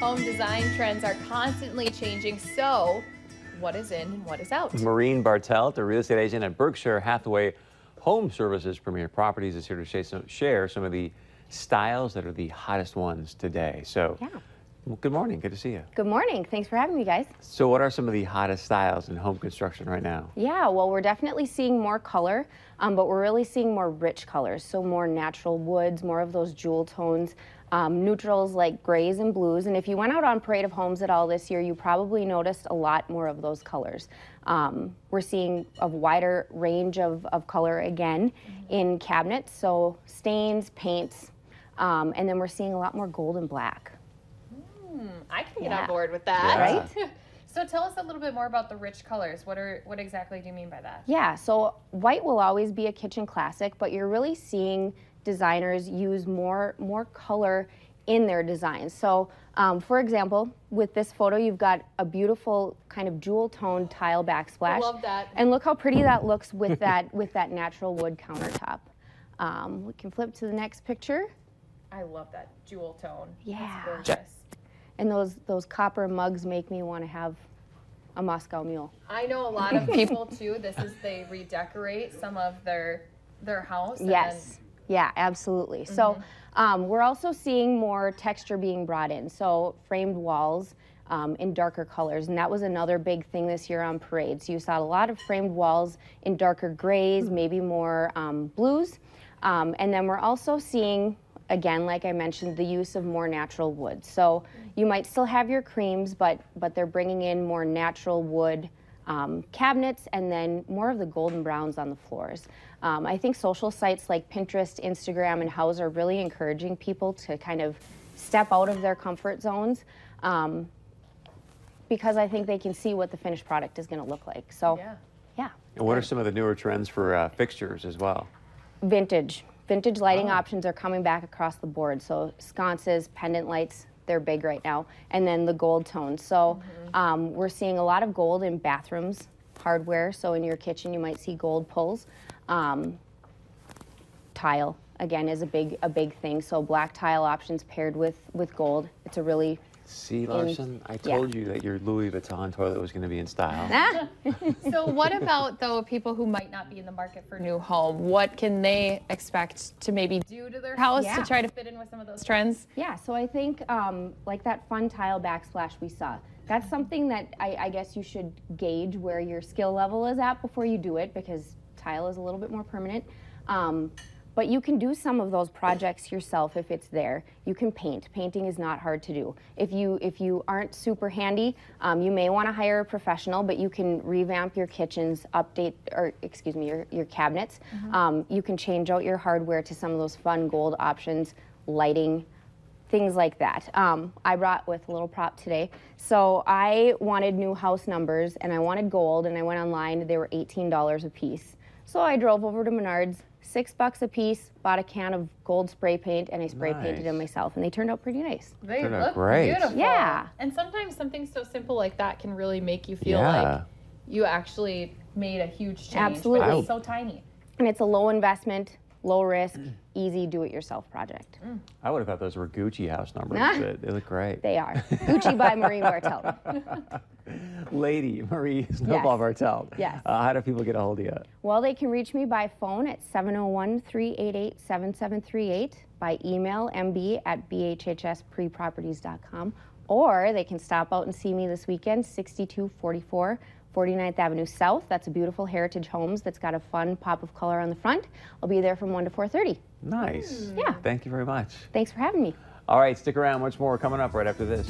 Home design trends are constantly changing, so what is in and what is out? Maureen Bartelt, a real estate agent at Berkshire Hathaway Home Services Premier Properties, is here to share some of the styles that are the hottest ones today. So, well, good morning. Good to see you. Good morning. Thanks for having me, guys. So what are some of the hottest styles in home construction right now? Yeah, well, we're definitely seeing more color, but we're really seeing more rich colors. So more natural woods, more of those jewel tones, neutrals like grays and blues. And if you went out on Parade of Homes at all this year, you probably noticed a lot more of those colors. We're seeing a wider range of color again in cabinets, so stains, paints, and then we're seeing a lot more gold and black. I can get on board with that. Right? So tell us a little bit more about the rich colors. What exactly do you mean by that? Yeah, so white will always be a kitchen classic, but you're really seeing designers use more color in their designs. So for example, with this photo, you've got a beautiful kind of jewel toned tile backsplash. I love that. And look how pretty that looks with that natural wood countertop. We can flip to the next picture. I love that jewel tone. Yeah. It's gorgeous. And those copper mugs make me want to have a Moscow Mule. I know a lot of people too, they redecorate some of their house. Yes. Yeah, absolutely. So we're also seeing more texture being brought in. So framed walls in darker colors. And that was another big thing this year on Parade. So you saw a lot of framed walls in darker grays, maybe more blues. And then we're also seeing, again, like I mentioned, the use of more natural wood. So you might still have your creams, but they're bringing in more natural wood cabinets and then more of the golden browns on the floors. I think social sites like Pinterest, Instagram, and Houzz are really encouraging people to kind of step out of their comfort zones because I think they can see what the finished product is going to look like. So, yeah. And what are some of the newer trends for fixtures as well? Vintage lighting options are coming back across the board. So sconces, pendant lights, they're big right now. And then the gold tones. So we're seeing a lot of gold in bathrooms, hardware. So in your kitchen, you might see gold pulls. Tile, again, is a big thing. So black tile options paired with gold. It's a really... See, Larson, I told you that your Louis Vuitton toilet was going to be in style. So what about, though, people who might not be in the market for a new home? What can they expect to maybe do to their house to try to fit in with some of those trends? Yeah, so I think like that fun tile backsplash we saw, that's something that I guess you should gauge where your skill level is at before you do it, because tile is a little bit more permanent. But you can do some of those projects yourself if it's there. You can paint. Painting is not hard to do. If you aren't super handy, you may want to hire a professional, but you can revamp your kitchens, your cabinets. You can change out your hardware to some of those fun gold options, lighting, things like that. I brought with a little prop today. So I wanted new house numbers and I wanted gold, and I went online. They were $18 a piece. So I drove over to Menards, $6 a piece, bought a can of gold spray paint, and I spray painted them myself, and they turned out pretty nice. They look beautiful. Yeah. And sometimes something so simple like that can really make you feel like you actually made a huge change. Absolutely. But it's so tiny. And it's a low investment, low risk, easy do-it-yourself project. I would have thought those were Gucci house numbers. They look great. They are. Gucci by Maureen Bartelt. Lady Marie Snowball Bartelt. Yes. How do people get a hold of you? Well, they can reach me by phone at 701-388-7738, by email mb@bhhspreproperties.com, or they can stop out and see me this weekend, 6244 49th Avenue South. That's a beautiful Heritage Homes that's got a fun pop of color on the front. I'll be there from 1 to 4:30. Nice. Yeah. Thank you very much. Thanks for having me. All right, stick around. Much more coming up right after this.